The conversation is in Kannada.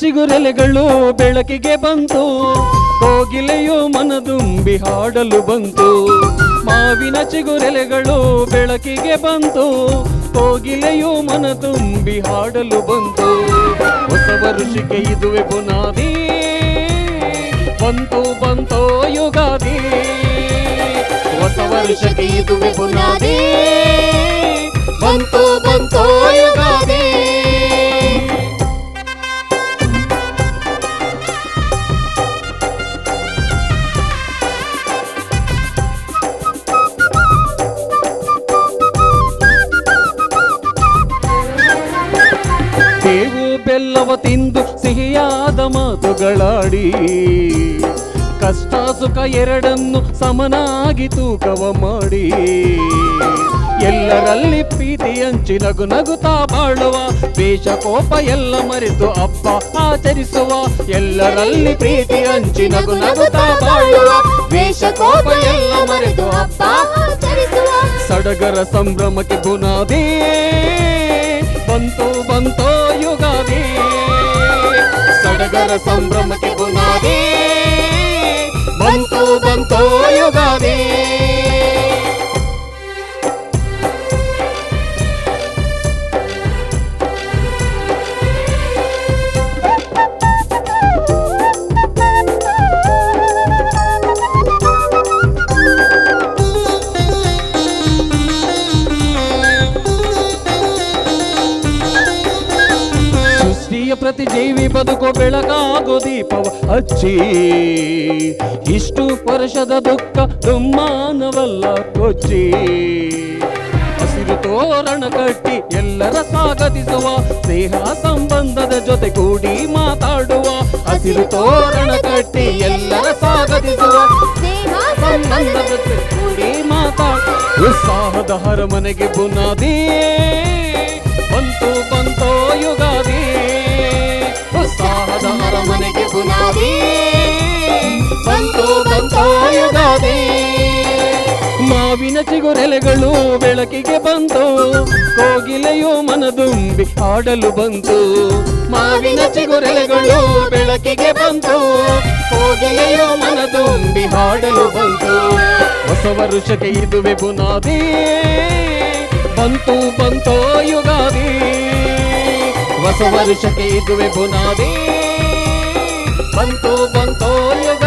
ಚಿಗುರೆಲೆಗಳು ಬೆಳಕಿಗೆ ಬಂತು, ಕೋಗಿಲೆಯು ಮನದುಂಬಿ ಹಾಡಲು ಬಂತು. ಮಾವಿನ ಚಿಗುರೆಲೆಗಳು ಬೆಳಕಿಗೆ ಬಂತು, ಕೋಗಿಲೆಯು ಮನದುಂಬಿ ಹಾಡಲು ಬಂತು. ಹೊಸ ವರುಷಕ್ಕೆ ಇದುವೆ ಬುನಾದಿ, ಬಂತು ಬಂತೋ ಯುಗಾದಿ. ಹೊಸ ವರುಷಕ್ಕೆ ಇದುವೆ ಬುನಾದಿ, ಬಂತು ಬಂತೋ ಯುಗಾದಿ. ಬೇವು ಬೆಲ್ಲವ ತಿಂದು ಸಿಹಿಯಾದ ಮಾತುಗಳಾಡಿ, ಕಷ್ಟ ಸುಖ ಎರಡನ್ನು ಸಮನಾಗಿ ತೂಕವ ಮಾಡಿ, ಎಲ್ಲರಲ್ಲಿ ಪ್ರೀತಿ ಹಂಚಿ ನಗು ನಗುತ್ತಾ ಬಾಳುವ, ದ್ವೇಷ ಕೋಪ ಎಲ್ಲ ಮರೆತು ಹಬ್ಬ ಆಚರಿಸುವ. ಎಲ್ಲರಲ್ಲಿ ಪ್ರೀತಿ ಹಂಚಿ ನಗು ನಗುತ್ತಾ ಬಾಳುವ, ದ್ವೇಷ ಕೋಪ ಎಲ್ಲ ಮರೆತು ಹಬ್ಬ ಆಚರಿಸುವ. ಸಡಗರ ಸಂಭ್ರಮಕ್ಕೆ ಬುನಾದಿ, ಬಂತು ಬಂತೋ ಯುಗಾದಿ. ಸಡಗರ ಸಂಭ್ರಮಕ್ಕೆ ಬುನಾದಿ, ಬಂತು ಬಂತೋ ಯುಗಾದಿ. ಪ್ರತಿ ಜೀವಿ ಬದುಕೋ ಬೆಳಕಾಗೋ ದೀಪವ ಹಚ್ಚಿ, ಇಷ್ಟು ವರ್ಷದ ದುಃಖ ದುಮ್ಮಾನವಲ್ಲ ಕೊಚ್ಚಿ. ಹಸಿರು ತೋರಣ ಕಟ್ಟಿ ಎಲ್ಲರ ಸ್ವಾಗತಿಸುವ, ಸ್ನೇಹ ಸಂಬಂಧದ ಜೊತೆ ಕೂಡಿ ಮಾತಾಡುವ. ಹಸಿರು ತೋರಣ ಕಟ್ಟಿ ಎಲ್ಲರ ಸ್ವಾಗತಿಸುವ, ಸ್ನೇಹ ಸಂಬಂಧದ ಜೊತೆ ಕೂಡಿ ಮಾತಾಡುವ. ಉತ್ಸಾಹದ ಹರಮನೆಗೆ ಬುನಾದಿ, ಬಂತು ಬಂತೋ ಯುಗಾದಿ. ಉತ್ಸಾಹದ ಅರಮನೆಗೆ ಬುನಾದಿ, ಬಂತು ಬಂತೋ ಯುಗಾದಿ. ಮಾವಿನ ಚಿಗುರೆಲೆಗಳು ಬೆಳಕಿಗೆ ಬಂತು, ಕೋಗಿಲೆಯು ಮನದುಂಬಿ ಹಾಡಲು ಬಂತು. ಮಾವಿನ ಚಿಗುರೆಲೆಗಳು ಬೆಳಕಿಗೆ ಬಂತು, ಕೋಗಿಲೆಯು ಮನದುಂಬಿ ಹಾಡಲು ಬಂತು. ಹೊಸ ವರುಷಕ್ಕೆ ಇದುವೆ ಬುನಾದಿ, ಬಂತು ಬಂತೋ ಯುಗಾದಿ. ಹೊಸ ವರುಷಕ್ಕೆ ಇದುವೆ ಬುನಾದಿ, ಬಂತು ಬಂತೋ ಯುಗಾದಿ.